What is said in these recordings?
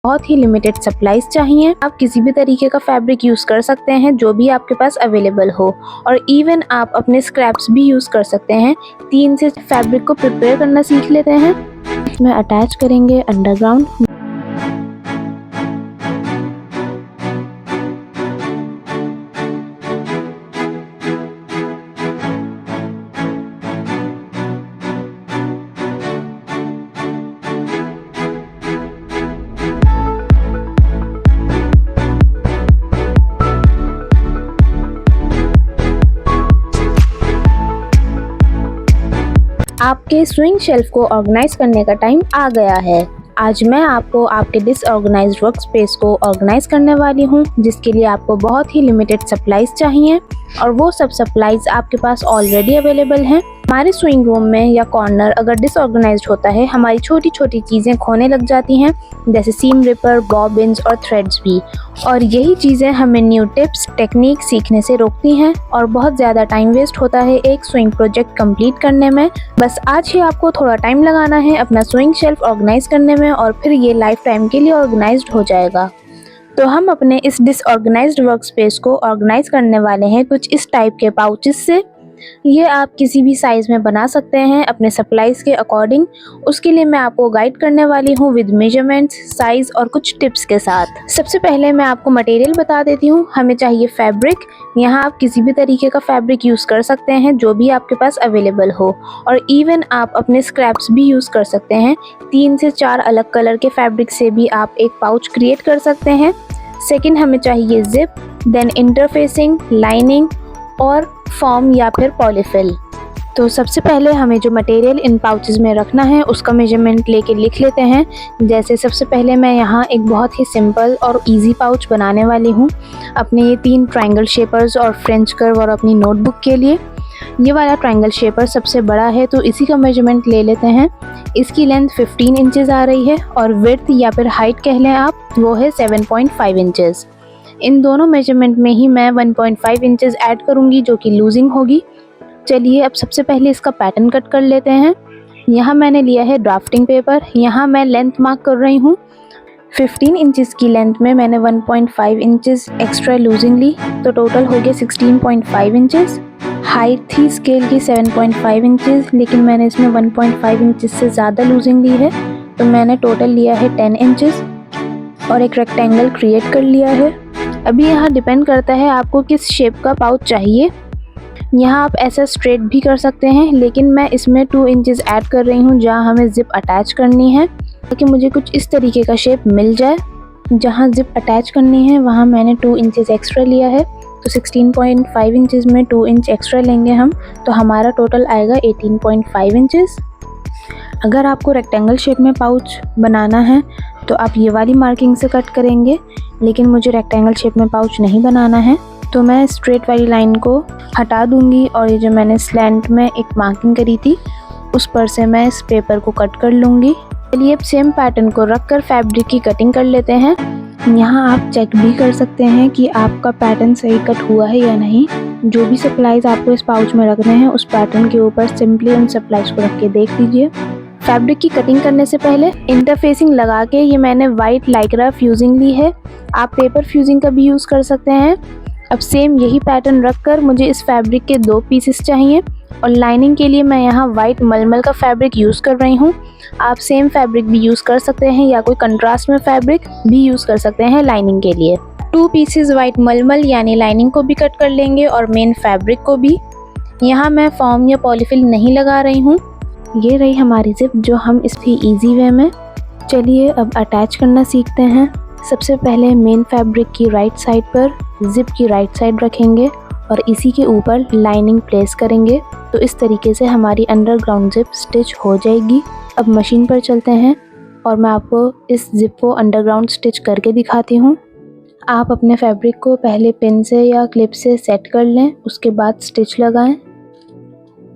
बहुत ही limited supplies चाहिए। आप किसी भी तरीके का फैब्रिक यूज़ कर सकते हैं जो भी आपके पास अवेलेबल हो, और इवन आप अपने स्क्रैप्स भी यूज़ कर सकते हैं। 3 से फैब्रिक को प्रिपेयर करना सीख लेते हैं। इसमें अटैच करेंगे अंडरग्राउंड। आपके स्विंग शेल्फ को ऑर्गेनाइज करने का टाइम आ गया है। आज मैं आपको आपके डिसऑर्गेनाइज्ड वर्क स्पेस को ऑर्गेनाइज करने वाली हूँ, जिसके लिए आपको बहुत ही लिमिटेड सप्लाईज चाहिए, और वो सब सप्लाईज आपके पास ऑलरेडी अवेलेबल हैं। हमारे स्विंग रूम में या कॉर्नर अगर डिसऑर्गेनाइज्ड होता है, हमारी छोटी छोटी चीज़ें खोने लग जाती हैं, जैसे सीम रिपर, बॉबिन्स और थ्रेड्स भी। और यही चीज़ें हमें न्यू टिप्स, टेक्निक सीखने से रोकती हैं, और बहुत ज़्यादा टाइम वेस्ट होता है एक स्विंग प्रोजेक्ट कंप्लीट करने में। बस आज ही आपको थोड़ा टाइम लगाना है अपना स्विंग शेल्फ ऑर्गेनाइज करने में, और फिर ये लाइफ टाइम के लिए ऑर्गेनाइज्ड हो जाएगा। तो हम अपने इस डिसऑर्गेनाइज्ड वर्क स्पेस को ऑर्गेनाइज करने वाले हैं कुछ इस टाइप के पाउचेस से। ये आप किसी भी साइज़ में बना सकते हैं अपने सप्लाईज़ के अकॉर्डिंग। उसके लिए मैं आपको गाइड करने वाली हूँ विद मेजरमेंट्स, साइज़ और कुछ टिप्स के साथ। सबसे पहले मैं आपको मटेरियल बता देती हूँ। हमें चाहिए फैब्रिक। यहाँ आप किसी भी तरीके का फैब्रिक यूज़ कर सकते हैं जो भी आपके पास अवेलेबल हो, और इवन आप अपने स्क्रैप्स भी यूज़ कर सकते हैं। 3 से 4 अलग कलर के फैब्रिक से भी आप एक पाउच क्रिएट कर सकते हैं। सेकेंड, हमें चाहिए जिप, देन इंटरफेसिंग, लाइनिंग और फॉर्म या फिर पॉलीफिल। तो सबसे पहले हमें जो मटेरियल इन पाउचेस में रखना है उसका मेजरमेंट लेके लिख लेते हैं। जैसे सबसे पहले मैं यहाँ एक बहुत ही सिंपल और इजी पाउच बनाने वाली हूँ अपने ये 3 ट्रायंगल शेपर्स और फ्रेंच कर्व और अपनी नोटबुक के लिए। ये वाला ट्रायंगल शेपर सबसे बड़ा है, तो इसी का मेजरमेंट ले लेते हैं। इसकी लेंथ 15 इंचेस आ रही है, और विड्थ या फिर हाइट कह लें आप, वो है 7.5 इंचेस। इन दोनों मेजरमेंट में ही मैं 1.5 इंचेस ऐड करूँगी, जो कि लूजिंग होगी। चलिए अब सबसे पहले इसका पैटर्न कट कर लेते हैं। यहाँ मैंने लिया है ड्राफ्टिंग पेपर। यहाँ मैं लेंथ मार्क कर रही हूँ। 15 इंचेस की लेंथ में मैंने 1.5 इंचेस एक्स्ट्रा लूजिंग ली, तो टोटल हो गया 16.5 इंचेस। हाइट थी स्केल की 7.5 इंचेस, लेकिन मैंने इसमें 1.5 इंचेस से ज़्यादा लूजिंग ली है, तो मैंने टोटल लिया है 10 इंचेस और एक रेक्टेंगल क्रिएट कर लिया है। अभी यहाँ डिपेंड करता है आपको किस शेप का पाउच चाहिए। यहाँ आप ऐसा स्ट्रेट भी कर सकते हैं, लेकिन मैं इसमें 2 इंचेस ऐड कर रही हूँ जहाँ हमें जिप अटैच करनी है, ताकि मुझे कुछ इस तरीके का शेप मिल जाए। जहाँ जिप अटैच करनी है वहाँ मैंने 2 इंचेस एक्स्ट्रा लिया है, तो 16.5 इंचेस में 2 इंच एक्स्ट्रा लेंगे हम, तो हमारा टोटल आएगा 18.5 इंचेस। अगर आपको रेक्टेंगल शेप में पाउच बनाना है तो आप ये वाली मार्किंग से कट करेंगे, लेकिन मुझे रेक्टेंगल शेप में पाउच नहीं बनाना है, तो मैं स्ट्रेट वाली लाइन को हटा दूंगी, और ये जो मैंने स्लैंट में एक मार्किंग करी थी उस पर से मैं इस पेपर को कट कर लूँगी। चलिए अब सेम पैटर्न को रखकर फैब्रिक की कटिंग कर लेते हैं। यहाँ आप चेक भी कर सकते हैं कि आपका पैटर्न सही कट हुआ है या नहीं। जो भी सप्लाईज आपको इस पाउच में रखने हैं उस पैटर्न के ऊपर सिंपली उन सप्लाईज को रख के देख लीजिए। फैब्रिक की कटिंग करने से पहले इंटरफेसिंग लगा के ये मैंने वाइट लाइक्रा फ्यूजिंग ली है। आप पेपर फ्यूजिंग का भी यूज़ कर सकते हैं। अब सेम यही पैटर्न रखकर मुझे इस फैब्रिक के 2 पीसेस चाहिए, और लाइनिंग के लिए मैं यहाँ वाइट मलमल का फैब्रिक यूज़ कर रही हूँ। आप सेम फैब्रिक भी यूज़ कर सकते हैं या कोई कंट्रास्ट में फैब्रिक भी यूज़ कर सकते हैं लाइनिंग के लिए। 2 पीसेस वाइट मलमल यानी लाइनिंग को भी कट कर लेंगे और मेन फैब्रिक को भी। यहाँ मैं फॉर्म या पॉलीफिल नहीं लगा रही हूँ। ये रही हमारी जिप, जो हम इसकी ईजी वे में। चलिए अब अटैच करना सीखते हैं। सबसे पहले मेन फैब्रिक की राइट साइड पर जिप की राइट साइड रखेंगे और इसी के ऊपर लाइनिंग प्लेस करेंगे, तो इस तरीके से हमारी अंडरग्राउंड जिप स्टिच हो जाएगी। अब मशीन पर चलते हैं और मैं आपको इस जिप को अंडरग्राउंड स्टिच करके दिखाती हूँ। आप अपने फैब्रिक को पहले पिन से या क्लिप से सेट कर लें, उसके बाद स्टिच लगाएं।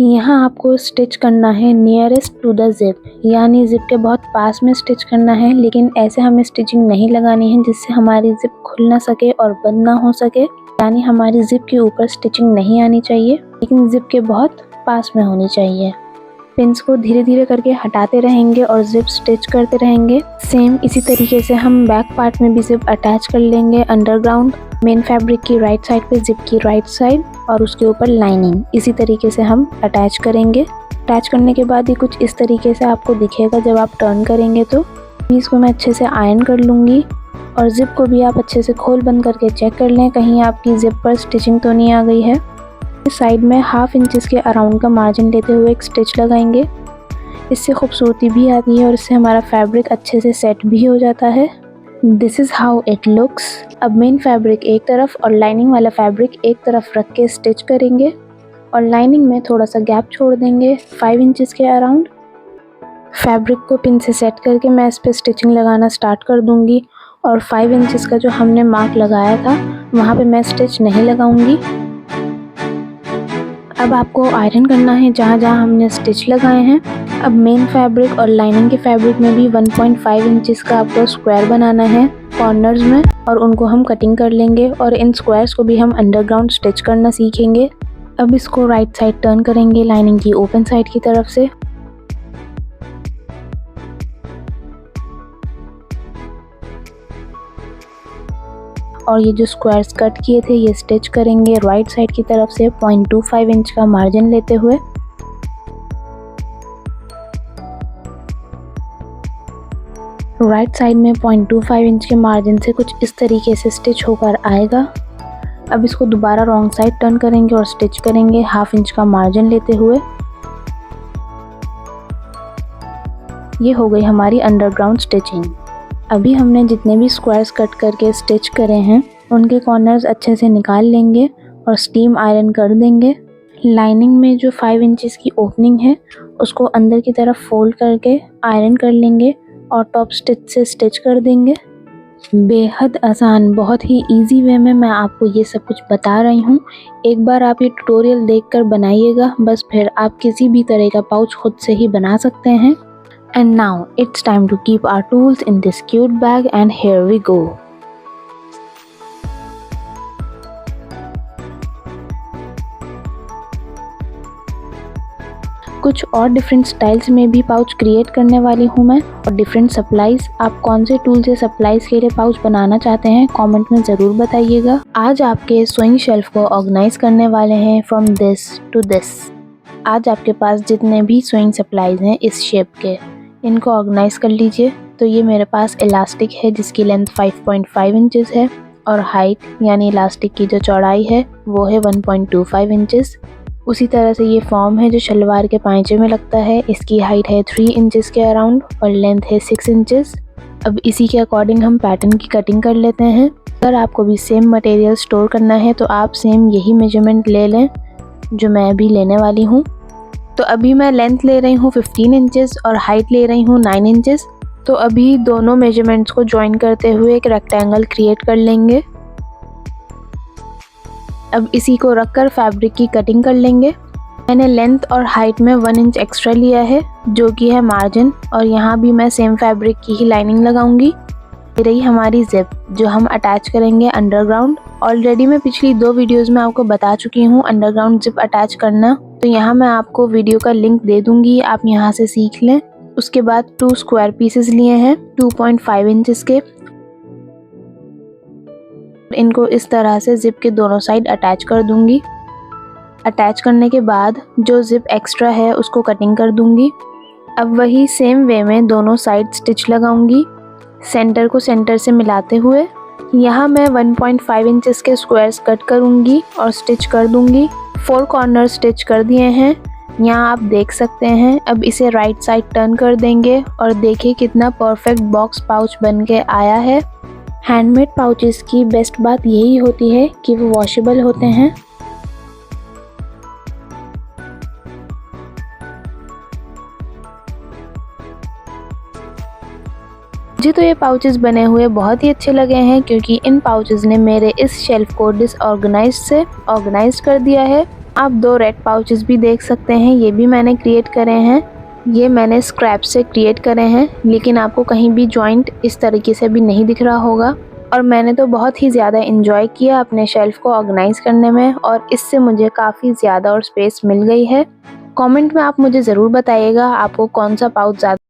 यहाँ आपको स्टिच करना है नियरेस्ट टू द जिप, यानी जिप के बहुत पास में स्टिच करना है, लेकिन ऐसे हमें स्टिचिंग नहीं लगानी है जिससे हमारी जिप खुल ना सके और बंद ना हो सके। यानी हमारी जिप के ऊपर स्टिचिंग नहीं आनी चाहिए, लेकिन जिप के बहुत पास में होनी चाहिए। पिंस को धीरे धीरे करके हटाते रहेंगे और जिप स्टिच करते रहेंगे। सेम इसी तरीके से हम बैक पार्ट में भी जिप अटैच कर लेंगे अंडरग्राउंड, मेन फैब्रिक की राइट साइड पे जिप की राइट साइड और उसके ऊपर लाइनिंग। इसी तरीके से हम अटैच करेंगे। अटैच करने के बाद ये कुछ इस तरीके से आपको दिखेगा जब आप टर्न करेंगे तो। इसको मैं अच्छे से आयरन कर लूँगी और जिप को भी आप अच्छे से खोल बंद करके चेक कर लें कहीं आपकी जिप पर स्टिचिंग तो नहीं आ गई है। साइड में 1/2 इंच के अराउंड का मार्जिन लेते हुए एक स्टिच लगाएंगे। इससे खूबसूरती भी आती है और इससे हमारा फैब्रिक अच्छे से सेट भी हो जाता है। This is how it looks. अब मेन फैब्रिक एक तरफ और लाइनिंग वाला फैब्रिक एक तरफ रख के स्टिच करेंगे और लाइनिंग में थोड़ा सा गैप छोड़ देंगे 5 इंच के अराउंड। फैब्रिक को पिन से सेट करके मैं इस पर स्टिचिंग लगाना स्टार्ट कर दूंगी और 5 इंच का जो हमने मार्क लगाया था वहाँ पे मैं स्टिच नहीं लगाऊंगी। अब आपको आयरन करना है जहाँ जहाँ हमने स्टिच लगाए हैं। अब मेन फैब्रिक और लाइनिंग के फैब्रिक में भी 1.5 इंच का आपको स्क्वायर बनाना है कॉर्नर्स में और उनको हम कटिंग कर लेंगे और इन स्क्वायर्स को भी हम अंडरग्राउंड स्टिच करना सीखेंगे। अब इसको राइट साइड टर्न करेंगे लाइनिंग की ओपन साइड की तरफ से। और ये जो स्क्वायर्स कट किए थे ये स्टिच करेंगे राइट साइड की तरफ से 0.25 इंच का मार्जिन लेते हुए। राइट साइड में 0.25 इंच के मार्जिन से कुछ इस तरीके से स्टिच होकर आएगा। अब इसको दोबारा रॉन्ग साइड टर्न करेंगे और स्टिच करेंगे 1/2 इंच का मार्जिन लेते हुए। ये हो गई हमारी अंडरग्राउंड स्टिचिंग। अभी हमने जितने भी स्क्वायर्स कट करके स्टिच करे हैं उनके कॉर्नर्स अच्छे से निकाल लेंगे और स्टीम आयरन कर देंगे। लाइनिंग में जो 5 इंच की ओपनिंग है उसको अंदर की तरफ फोल्ड करके आयरन कर लेंगे और टॉप स्टिच से स्टिच कर देंगे। बेहद आसान, बहुत ही इजी वे में मैं आपको ये सब कुछ बता रही हूँ। एक बार आप ये ट्यूटोरियल देखकर बनाइएगा, बस फिर आप किसी भी तरह का पाउच खुद से ही बना सकते हैं। And now it's time to keep our tools in this cute bag and here we go. कुछ और डिफरेंट स्टाइल्स में भी पाउच क्रिएट करने वाली हूँ मैं और डिफरेंट सप्लाईज। आप कौन से टूल से सप्लाईज के लिए पाउच बनाना चाहते हैं कमेंट में ज़रूर बताइएगा। आज आपके सोइंग शेल्फ को ऑर्गेनाइज करने वाले हैं फ्रॉम दिस टू दिस। आज आपके पास जितने भी सोइंग सप्लाईज हैं इस शेप के, इनको ऑर्गेनाइज कर लीजिए। तो ये मेरे पास इलास्टिक है जिसकी लेंथ 5.5 इंचेस है और हाइट यानी इलास्टिक की जो चौड़ाई है वो है 1.25 इंचेस। उसी तरह से ये फॉर्म है जो शलवार के पांचे में लगता है, इसकी हाइट है 3 इंचेस के अराउंड और लेंथ है 6 इंचेस। अब इसी के अकॉर्डिंग हम पैटर्न की कटिंग कर लेते हैं। अगर आपको भी सेम मटेरियल स्टोर करना है तो आप सेम यही मेजरमेंट ले लें जो मैं अभी लेने वाली हूँ। तो अभी मैं लेंथ ले रही हूँ 15 इंचेस और हाइट ले रही हूँ 9 इंचेस। तो अभी दोनों मेजरमेंट्स को ज्वाइन करते हुए एक रेक्टेंगल क्रिएट कर लेंगे। अब इसी को रखकर फैब्रिक की कटिंग कर लेंगे। मैंने लेंथ और हाइट में 1 इंच एक्स्ट्रा लिया है जो कि है मार्जिन और यहाँ भी मैं सेम फैब्रिक की ही लाइनिंग लगाऊंगी। ये रही हमारी जिप जो हम अटैच करेंगे अंडरग्राउंड। ऑलरेडी मैं पिछली 2 वीडियोस में आपको बता चुकी हूँ अंडरग्राउंड जिप अटैच करना, तो यहाँ मैं आपको वीडियो का लिंक दे दूंगी, आप यहाँ से सीख लें। उसके बाद 2 स्क्वायर पीसेस लिए हैं 2.5 इंचेस के। इनको इस तरह से जिप के दोनों साइड अटैच कर दूंगी। अटैच करने के बाद जो जिप एक्स्ट्रा है उसको कटिंग कर दूंगी। अब वही सेम वे में दोनों साइड स्टिच लगाऊंगी सेंटर को सेंटर से मिलाते हुए। यहाँ मैं 1.5 इंचेस के स्क्वायर्स कट करूंगी और स्टिच कर दूंगी। 4 कॉर्नर स्टिच कर दिए हैं, यहाँ आप देख सकते हैं। अब इसे राइट साइड टर्न कर देंगे और देखिए कितना परफेक्ट बॉक्स पाउच बन के आया है। हैंडमेड पाउचेस की बेस्ट बात यही होती है कि वो वॉशेबल होते हैं। मुझे तो ये पाउचेस बने हुए बहुत ही अच्छे लगे हैं क्योंकि इन पाउचेस ने मेरे इस शेल्फ को डिसऑर्गेनाइज से ऑर्गेनाइज कर दिया है। आप 2 रेड पाउचेस भी देख सकते हैं, ये भी मैंने क्रिएट करे हैं। ये मैंने स्क्रैप से क्रिएट करे हैं लेकिन आपको कहीं भी जॉइंट इस तरीके से भी नहीं दिख रहा होगा। और मैंने तो बहुत ही ज़्यादा एंजॉय किया अपने शेल्फ को ऑर्गेनाइज करने में और इससे मुझे काफ़ी ज़्यादा और स्पेस मिल गई है। कमेंट में आप मुझे ज़रूर बताइएगा आपको कौन सा पाउच ज़्यादा